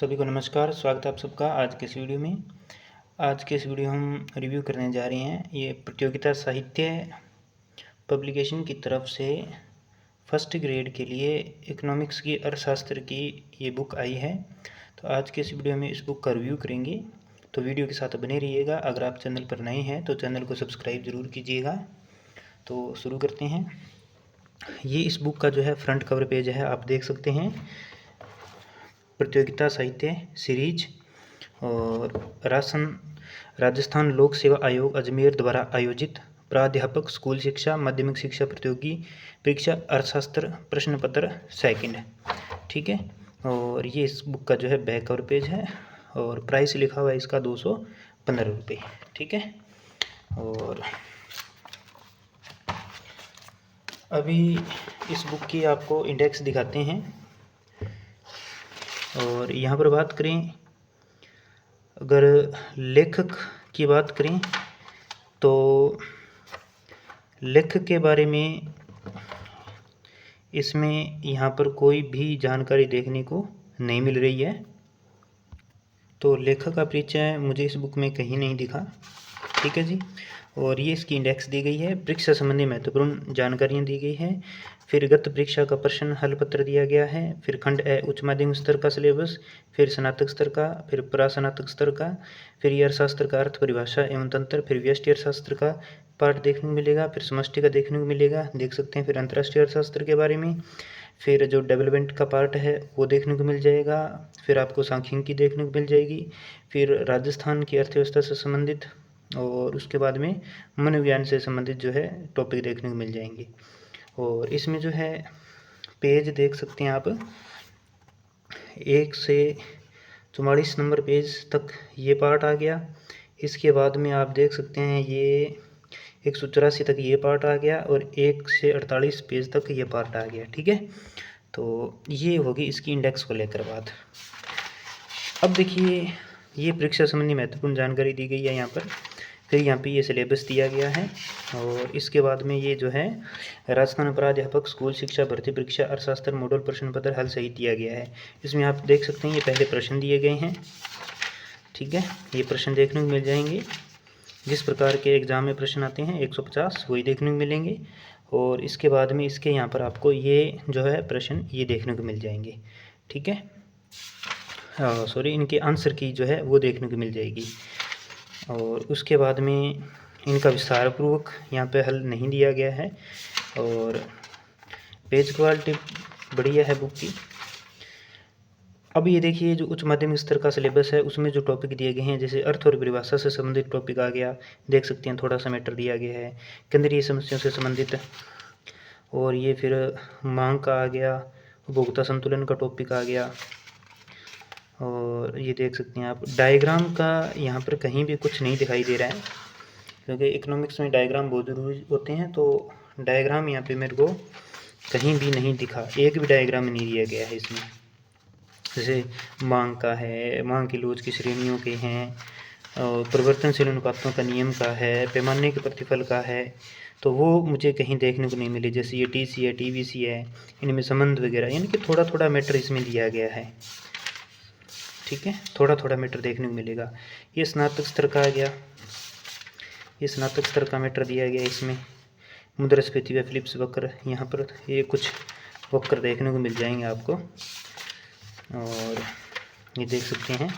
सभी को नमस्कार। स्वागत है आप सबका आज के इस वीडियो में। आज के इस वीडियो हम रिव्यू करने जा रहे हैं। ये प्रतियोगिता साहित्य पब्लिकेशन की तरफ से फर्स्ट ग्रेड के लिए इकोनॉमिक्स की अर्थशास्त्र की ये बुक आई है। तो आज के इस वीडियो में इस बुक का रिव्यू करेंगे, तो वीडियो के साथ बने रहिएगा। अगर आप चैनल पर नए हैं तो चैनल को सब्सक्राइब ज़रूर कीजिएगा। तो शुरू करते हैं। ये इस बुक का जो है फ्रंट कवर पेज है, आप देख सकते हैं। प्रतियोगिता साहित्य सीरीज और राजस्थान लोक सेवा आयोग अजमेर द्वारा आयोजित प्राध्यापक स्कूल शिक्षा माध्यमिक शिक्षा प्रतियोगी परीक्षा अर्थशास्त्र प्रश्न पत्र सेकंड, ठीक है। और ये इस बुक का जो है बैक कवर पेज है और प्राइस लिखा हुआ है इसका 215 रुपये, ठीक है। और अभी इस बुक की आपको इंडेक्स दिखाते हैं। और यहाँ पर बात करें, अगर लेखक की बात करें तो लेखक के बारे में इसमें यहाँ पर कोई भी जानकारी देखने को नहीं मिल रही है। तो लेखक का परिचय मुझे इस बुक में कहीं नहीं दिखा, ठीक है जी। और ये इसकी इंडेक्स दी गई है। परीक्षा संबंधी महत्वपूर्ण जानकारियाँ दी गई हैं। फिर गत परीक्षा का प्रश्न हल पत्र दिया गया है। फिर खंड ए उच्च माध्यमिक स्तर का सिलेबस, फिर स्नातक स्तर का, फिर प्रास्नातक स्तर का, फिर ये अर्थशास्त्र का अर्थ परिभाषा एवं तंत्र, फिर व्यष्टि अर्थशास्त्र का पार्ट देखने को मिलेगा, फिर समष्टि का देखने को मिलेगा, देख सकते हैं। फिर अंतर्राष्ट्रीय अर्थशास्त्र के बारे में, फिर जो डेवलपमेंट का पार्ट है वो देखने को मिल जाएगा। फिर आपको सांख्यिकी देखने को मिल जाएगी। फिर राजस्थान की अर्थव्यवस्था से संबंधित और उसके बाद में मनोविज्ञान से संबंधित जो है टॉपिक देखने को मिल जाएंगे। और इसमें जो है पेज देख सकते हैं आप, 1 से 44 नंबर पेज तक ये पार्ट आ गया। इसके बाद में आप देख सकते हैं ये 184 तक ये पार्ट आ गया और 1 से 48 पेज तक ये पार्ट आ गया, ठीक है। तो ये होगी इसकी इंडेक्स को लेकर बात। अब देखिए, ये परीक्षा संबंधी महत्वपूर्ण जानकारी दी गई है यहाँ पर। फिर यहाँ पे ये सिलेबस दिया गया है और इसके बाद में ये जो है राजस्थान प्राध्यापक स्कूल शिक्षा भर्ती परीक्षा अर्थशास्त्र मॉडल प्रश्न पत्र हल सहित दिया गया है। इसमें आप देख सकते हैं ये पहले प्रश्न दिए गए हैं, ठीक है। ये प्रश्न देखने को मिल जाएंगे जिस प्रकार के एग्जाम में प्रश्न आते हैं 150 वही देखने को मिलेंगे। और इसके बाद में इसके यहाँ पर आपको ये जो है प्रश्न ये देखने को मिल जाएंगे, ठीक है। सॉरी, इनके आंसर की जो है वो देखने को मिल जाएगी। और उसके बाद में इनका विस्तारपूर्वक यहाँ पे हल नहीं दिया गया है। और पेज क्वालिटी बढ़िया है बुक की। अब ये देखिए, जो उच्च माध्यमिक स्तर का सिलेबस है उसमें जो टॉपिक दिए गए हैं, जैसे अर्थ और परिभाषा से संबंधित टॉपिक आ गया, देख सकते हैं थोड़ा सा मैटर दिया गया है। केंद्रीय समस्याओं से संबंधित, और ये फिर मांग का आ गया, उपभोक्ता संतुलन का टॉपिक आ गया। और ये देख सकते हैं आप डायग्राम का यहाँ पर कहीं भी कुछ नहीं दिखाई दे रहा है, क्योंकि इकोनॉमिक्स में डायग्राम बहुत ज़रूरी होते हैं। तो डायग्राम यहाँ पे मेरे को कहीं भी नहीं दिखा, एक भी डायग्राम नहीं दिया गया है इसमें। जैसे मांग का है, मांग की लोच की श्रेणियों के हैं, और परिवर्तनशील अनुपातों का नियम का है, पैमाने के प्रतिफल का है, तो वो मुझे कहीं देखने को नहीं मिले। जैसे ये टीसी है, टीवीसी है, इनमें संबंध वगैरह, यानी कि थोड़ा थोड़ा मैटर इसमें दिया गया है, ठीक है। थोड़ा थोड़ा मैटर देखने को मिलेगा। ये स्नातक स्तर का आ गया, ये स्नातक स्तर का मैटर दिया गया इसमें। मुद्रास्फीति व फिलिप्स वक्र, यहाँ पर ये कुछ वक्र देखने को मिल जाएंगे आपको। और ये देख सकते हैं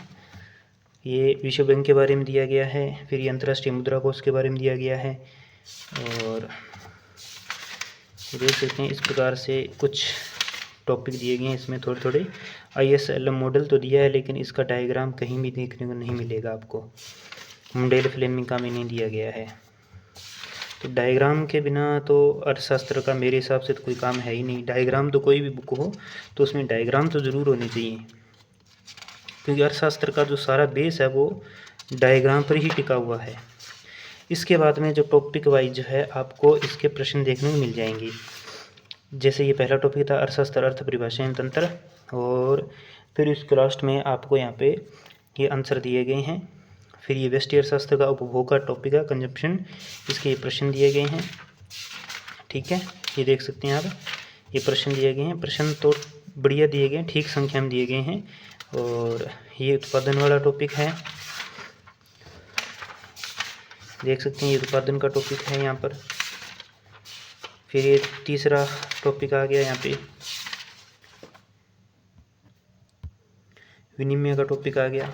ये विश्व बैंक के बारे में दिया गया है। फिर ये अंतर्राष्ट्रीय मुद्रा कोष के बारे में दिया गया है। और देख सकते हैं इस प्रकार से कुछ टॉपिक दिए गए हैं इसमें थोड़े थोड़े। ISLM मॉडल तो दिया है, लेकिन इसका डायग्राम कहीं भी देखने को नहीं मिलेगा आपको। मुंडेल फ्लेमिंग का भी नहीं दिया गया है। तो डायग्राम के बिना तो अर्थशास्त्र का मेरे हिसाब से तो कोई काम है ही नहीं। डायग्राम तो कोई भी बुक हो तो उसमें डायग्राम तो ज़रूर होने चाहिए, क्योंकि अर्थशास्त्र का जो सारा बेस है वो डायग्राम पर ही टिका हुआ है। इसके बाद में जो टॉपिक वाइज जो है आपको इसके प्रश्न देखने को मिल जाएंगे। जैसे ये पहला टॉपिक था अर्थशास्त्र अर्थ परिभाषा एवं तंत्र, और फिर इसके लास्ट में आपको यहाँ पे ये आंसर दिए गए हैं। फिर ये व्यष्टि अर्थशास्त्र का उपभोग का टॉपिक है कंजप्शन, इसके ये प्रश्न दिए गए हैं, ठीक है। ये देख सकते हैं आप, ये प्रश्न दिए गए हैं। प्रश्न तो बढ़िया दिए गए हैं, ठीक संख्या में दिए गए हैं। और ये उत्पादन वाला टॉपिक है, देख सकते हैं ये उत्पादन का टॉपिक है यहाँ पर। फिर ये तीसरा टॉपिक आ गया यहाँ पे, विनिमय का टॉपिक आ गया।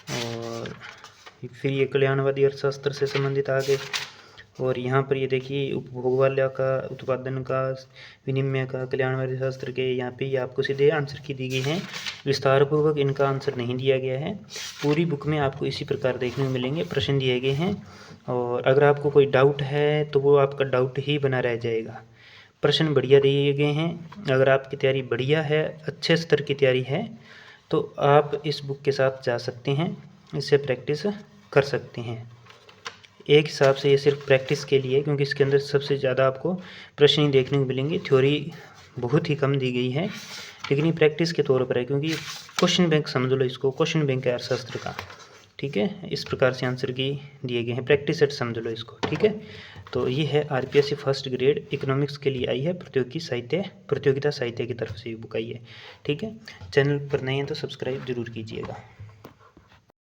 और फिर ये कल्याणवादी अर्थशास्त्र से संबंधित आ गए। और यहाँ पर ये देखिए उपभोग वाल्या का, उत्पादन का, विनिमय का, कल्याणवादी शास्त्र के, यहाँ पे ये आपको सीधे आंसर की दी गई हैं। विस्तार पूर्वक इनका आंसर नहीं दिया गया है। पूरी बुक में आपको इसी प्रकार देखने को मिलेंगे, प्रश्न दिए गए हैं। और अगर आपको कोई डाउट है तो वो आपका डाउट ही बना रह जाएगा। प्रश्न बढ़िया दिए गए हैं। अगर आपकी तैयारी बढ़िया है, अच्छे स्तर की तैयारी है, तो आप इस बुक के साथ जा सकते हैं, इससे प्रैक्टिस कर सकते हैं। एक हिसाब से ये सिर्फ प्रैक्टिस के लिए, क्योंकि इसके अंदर सबसे ज़्यादा आपको प्रश्न ही देखने को मिलेंगे, थ्योरी बहुत ही कम दी गई है, लेकिन ये प्रैक्टिस के तौर पर है, क्योंकि क्वेश्चन बैंक समझ लो इसको, क्वेश्चन बैंक है अर्थशास्त्र का, ठीक है। इस प्रकार से आंसर की दिए गए हैं, प्रैक्टिस सेट समझ लो इसको, ठीक है। तो ये है आरपीएससी फर्स्ट ग्रेड इकोनॉमिक्स के लिए आई है, प्रतियोगिता साहित्य की तरफ से ये बुक आई है, ठीक है। चैनल पर नए हैं तो सब्सक्राइब जरूर कीजिएगा।